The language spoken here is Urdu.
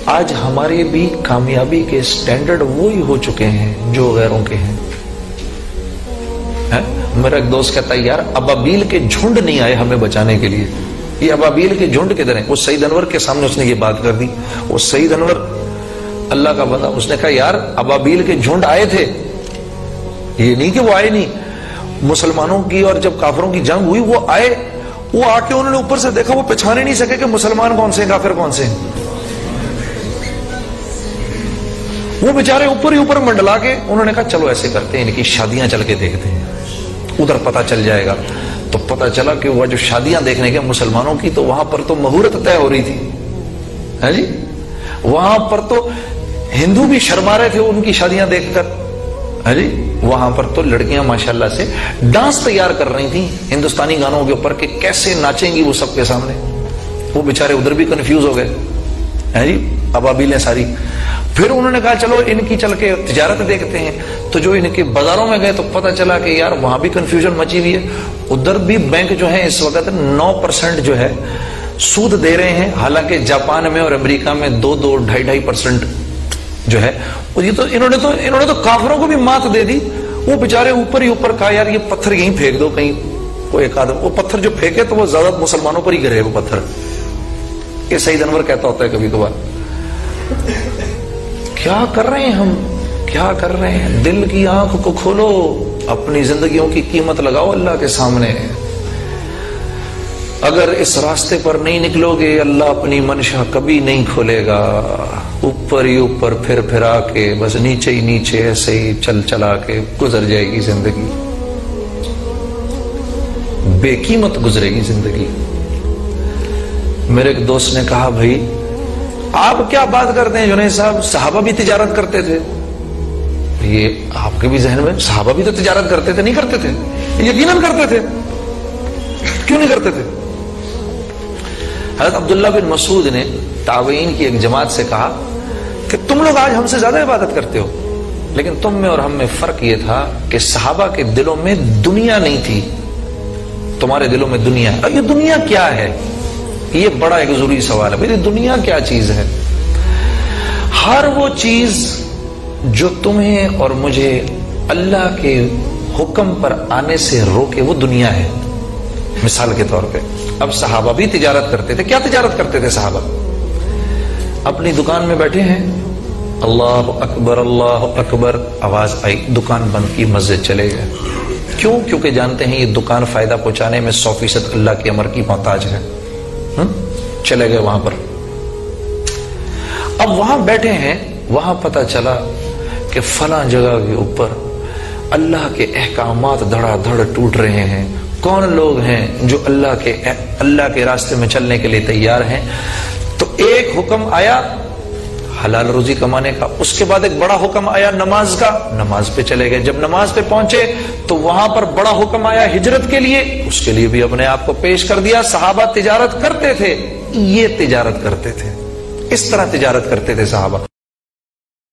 آج ہمارے بھی کامیابی کے سٹینڈرڈ وہی ہو چکے ہیں جو غیروں کے ہیں. میرا ایک دوست کہتا ہے یار ابابیل کے جھنڈ نہیں آئے ہمیں بچانے کے لیے. یہ ابابیل کے جھنڈ کدھر ہیں؟ وہ سعید انور کے سامنے اس نے یہ بات کر دی. وہ سعید انور اللہ کا بندہ، اس نے کہا یار ابابیل کے جھنڈ آئے تھے، یہ نہیں کہ وہ آئے نہیں. مسلمانوں کی اور جب کافروں کی جنگ ہوئی وہ آئے، وہ آ کے انہوں نے اوپر سے دیکھا، وہ پہچانے نہیں سکے کہ مسلمان کون سے ہیں کافر کون سے ہیں. وہ بیچارے اوپر ہی اوپر منڈلا کے انہوں نے کہا چلو ایسے کرتے ہیں ان کی شادیاں چل کے دیکھتے ہیں، ادھر پتہ چل جائے گا. تو پتہ چلا کہ وہ جو شادیاں دیکھنے کے مسلمانوں کی، تو وہاں پر تو مہورت طے ہو رہی تھی. ہے جی، وہاں پر تو ہندو بھی شرما رہے تھے ان کی شادیاں دیکھ کر. ہے جی، وہاں پر تو لڑکیاں ماشاءاللہ سے ڈانس تیار کر رہی تھیں ہندوستانی گانوں کے اوپر کہ کیسے ناچیں گی وہ سب کے سامنے. وہ بیچارے ادھر بھی کنفیوز ہو گئے. ہے جی، ابابیلیں ساری. پھر انہوں نے کہا چلو ان کی چل کے تجارت دیکھتے ہیں. تو جو ان کے بازاروں میں گئے تو پتہ چلا کہ یار وہاں بھی کنفیوژن مچی ہوئی ہے. ادھر بھی بینک جو ہے اس وقت 9% جو ہے سود دے رہے ہیں، حالانکہ جاپان میں اور امریکہ میں 2-2, 2.5% جو ہے. یہ تو انہوں نے تو کافروں کو بھی مات دے دی. وہ بیچارے اوپر ہی اوپر کہا یار یہ پتھر یہیں پھینک دو کہیں کوئی ایک آدم. وہ پتھر جو پھینکے تو وہ زیادہ مسلمانوں پر ہی گرے وہ پتھر. یہ سعید انور کہتا ہوتا ہے کبھی کبھار. کیا کر رہے ہیں ہم، کیا کر رہے ہیں؟ دل کی آنکھ کو کھولو، اپنی زندگیوں کی قیمت لگاؤ اللہ کے سامنے. اگر اس راستے پر نہیں نکلو گے اللہ اپنی منشا کبھی نہیں کھولے گا. اوپر ہی اوپر پھر پھرا کے بس نیچے ہی نیچے ایسے ہی چلا کے گزر جائے گی زندگی، بے قیمت گزرے گی زندگی. میرے ایک دوست نے کہا بھائی آپ کیا بات کرتے ہیں جنید صاحب، صحابہ بھی تجارت کرتے تھے. یہ آپ کے بھی ذہن میں صحابہ بھی تو تجارت کرتے تھے؟ نہیں کرتے تھے؟ یقیناً کرتے تھے. کیوں نہیں کرتے تھے؟ حضرت عبداللہ بن مسعود نے تابعین کی ایک جماعت سے کہا کہ تم لوگ آج ہم سے زیادہ عبادت کرتے ہو، لیکن تم میں اور ہم میں فرق یہ تھا کہ صحابہ کے دلوں میں دنیا نہیں تھی، تمہارے دلوں میں دنیا ہے. یہ دنیا کیا ہے؟ یہ بڑا ایک ضروری سوال ہے. بھائی دنیا کیا چیز ہے؟ ہر وہ چیز جو تمہیں اور مجھے اللہ کے حکم پر آنے سے روکے وہ دنیا ہے. مثال کے طور پہ اب صحابہ بھی تجارت کرتے تھے. کیا تجارت کرتے تھے صحابہ؟ اپنی دکان میں بیٹھے ہیں، اللہ اکبر اللہ اکبر، آواز آئی، دکان بند کی، مسجد چلے گئے. کیوں؟ کیونکہ جانتے ہیں یہ دکان فائدہ پہنچانے میں 100% اللہ کے امر کی محتاج ہے. چلے گئے وہاں پر. اب وہاں بیٹھے ہیں، وہاں پتہ چلا کہ فلاں جگہ کے اوپر اللہ کے احکامات دھڑا دھڑ ٹوٹ رہے ہیں. کون لوگ ہیں جو اللہ کے راستے میں چلنے کے لیے تیار ہیں؟ تو ایک حکم آیا حلال روزی کمانے کا، اس کے بعد ایک بڑا حکم آیا نماز کا، نماز پہ چلے گئے. جب نماز پہ پہنچے تو وہاں پر بڑا حکم آیا ہجرت کے لیے، اس کے لیے بھی اپنے آپ کو پیش کر دیا. صحابہ تجارت کرتے تھے، یہ تجارت کرتے تھے، اس طرح تجارت کرتے تھے صحابہ.